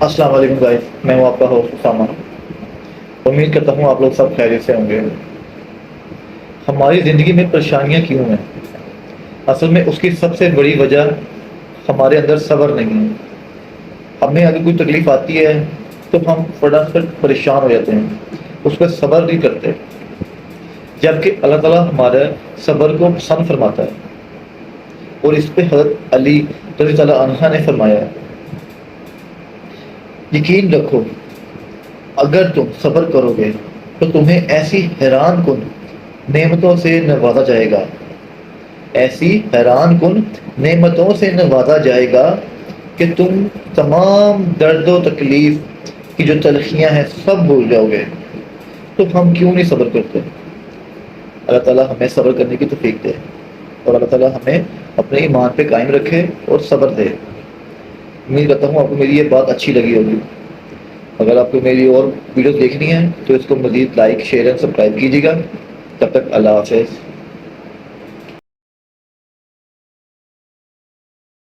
السلام علیکم گائز، میں ہوں آپ کا ہوسٹ اسامہ۔ امید کرتا ہوں آپ لوگ سب خیریت سے ہوں گے۔ ہماری زندگی میں پریشانیاں کیوں ہیں؟ اصل میں اس کی سب سے بڑی وجہ ہمارے اندر صبر نہیں ہے۔ ہمیں اگر کوئی تکلیف آتی ہے تو ہم فٹافٹ پریشان ہو جاتے ہیں، اس پہ صبر نہیں کرتے، جبکہ اللہ تعالیٰ ہمارے صبر کو پسند فرماتا ہے، اور اس پہ حضرت علی رضی اللہ عنہ نے فرمایا ہے، یقین رکھو اگر تم صبر کرو گے تو تمہیں ایسی حیران کن نعمتوں سے نوازا جائے گا، ایسی حیران کن نعمتوں سے نوازا جائے گا کہ تم تمام درد و تکلیف کی جو تلخیاں ہیں سب بھول جاؤ گے۔ تو ہم کیوں نہیں صبر کرتے؟ اللہ تعالیٰ ہمیں صبر کرنے کی توفیق دے، اور اللہ تعالیٰ ہمیں اپنے ایمان پہ قائم رکھے اور صبر دے۔ امید کرتا ہوں آپ کو میری یہ بات اچھی لگی ہوگی۔ اگر آپ کو میری اور ویڈیوز دیکھنی ہے تو اس کو مزید لائک، شیئر اینڈ سبسکرائب کیجیے گا۔ تب تک اللہ حافظ۔